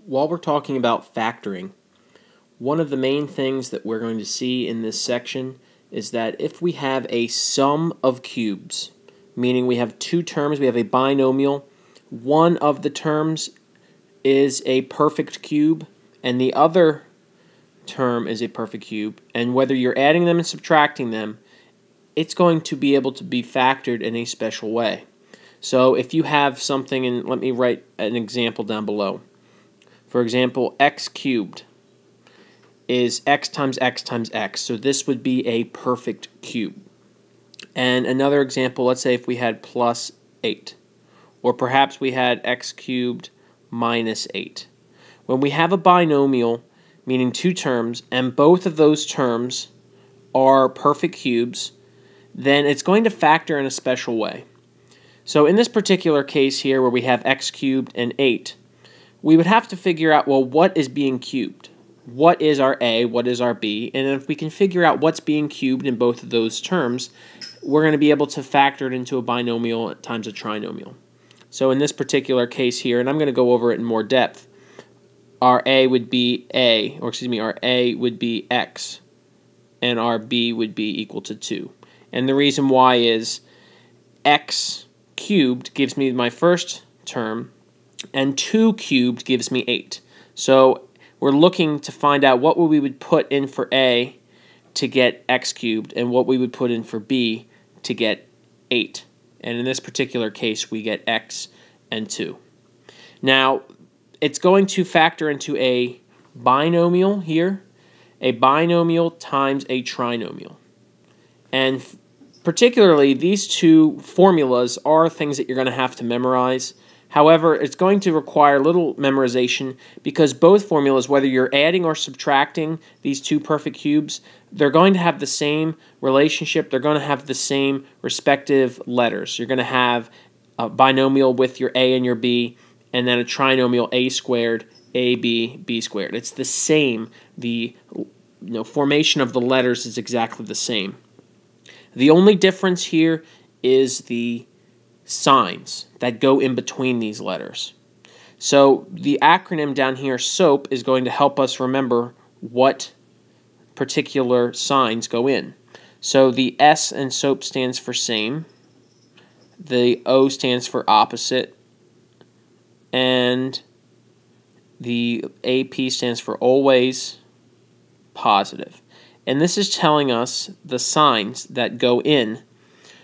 while we're talking about factoring, one of the main things that we're going to see in this section is that if we have a sum of cubes, meaning we have two terms, we have a binomial, one of the terms is a perfect cube and the other term is a perfect cube, and whether you're adding them and subtracting them, it's going to be able to be factored in a special way. So if you have something, and let me write an example down below. For example, x cubed is x times x times x, so this would be a perfect cube. And another example, let's say if we had plus 8, or perhaps we had x cubed minus 8. When we have a binomial, meaning two terms, and both of those terms are perfect cubes, then it's going to factor in a special way. So in this particular case here where we have x cubed and 8, we would have to figure out, well, what is being cubed? What is our a, what is our b? And if we can figure out what's being cubed in both of those terms, we're going to be able to factor it into a binomial times a trinomial. So in this particular case here, and I'm going to go over it in more depth, our a would be our a would be x, and our b would be equal to 2. And the reason why is x cubed gives me my first term, and 2 cubed gives me 8. So we're looking to find out what we would put in for a to get x cubed and what we would put in for b to get 8. And in this particular case, we get x and 2. Now, it's going to factor into a binomial here, a binomial times a trinomial. And particularly, these two formulas are things that you're going to have to memorize. However, it's going to require little memorization because both formulas, whether you're adding or subtracting these two perfect cubes, they're going to have the same relationship. They're going to have the same respective letters. You're going to have a binomial with your a and your b, and then a trinomial a squared, ab, b squared. It's the same. The formation of the letters is exactly the same. The only difference here is the signs that go in between these letters. So the acronym down here, SOAP, is going to help us remember what particular signs go in. So the S in SOAP stands for same, the O stands for opposite, and the AP stands for always positive. And this is telling us the signs that go in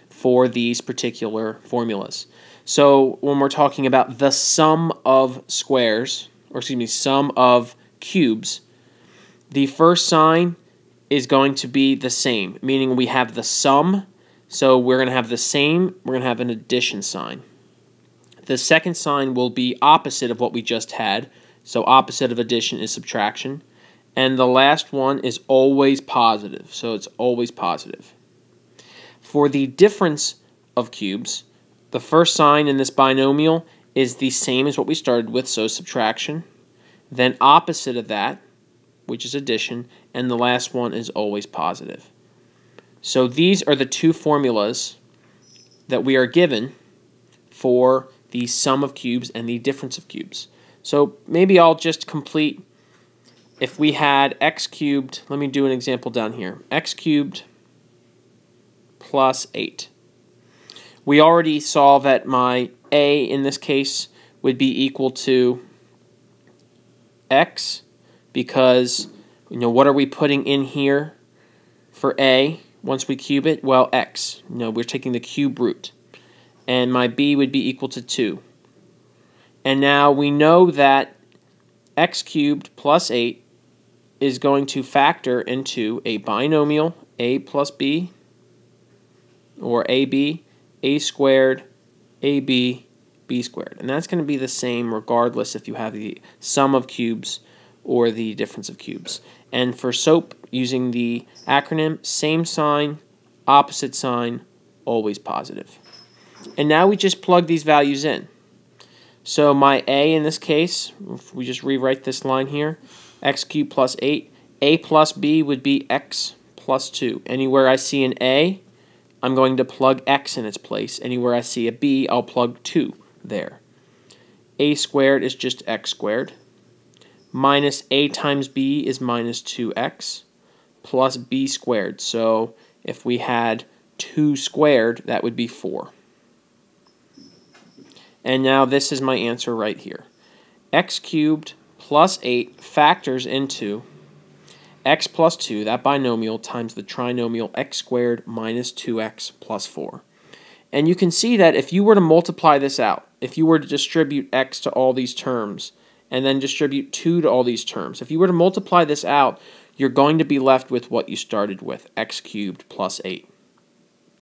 for these particular formulas. So when we're talking about the sum of squares, or excuse me, sum of cubes, the first sign is going to be the same, meaning we have the sum, so we're going to have the same, we're going to have an addition sign. The second sign will be opposite of what we just had, so opposite of addition is subtraction. And the last one is always positive, so it's always positive. For the difference of cubes, the first sign in this binomial is the same as what we started with, so subtraction. Then opposite of that, which is addition, and the last one is always positive. So these are the two formulas that we are given for the sum of cubes and the difference of cubes. So maybe I'll just complete. If we had x cubed, let me do an example down here, x cubed plus 8. We already saw that my a in this case would be equal to x because, what are we putting in here for a once we cube it? Well, x. We're taking the cube root. And my b would be equal to 2. And now we know that x cubed plus 8 is going to factor into a binomial, a plus b, or ab, a squared, ab, b squared. And that's going to be the same regardless if you have the sum of cubes or the difference of cubes. And for SOAP, using the acronym, same sign, opposite sign, always positive. And now we just plug these values in. So my a in this case, if we just rewrite this line here, x cubed plus 8, a plus b would be x plus 2. Anywhere I see an a, I'm going to plug x in its place. Anywhere I see a b, I'll plug 2 there. A squared is just x squared. minus a times b is minus 2x plus b squared. So if we had 2 squared, that would be 4. And now this is my answer right here. X cubed plus 8 factors into x plus 2, that binomial, times the trinomial x squared minus 2x plus 4. And you can see that if you were to multiply this out, if you were to distribute x to all these terms, and then distribute 2 to all these terms, if you were to multiply this out, you're going to be left with what you started with, x cubed plus 8.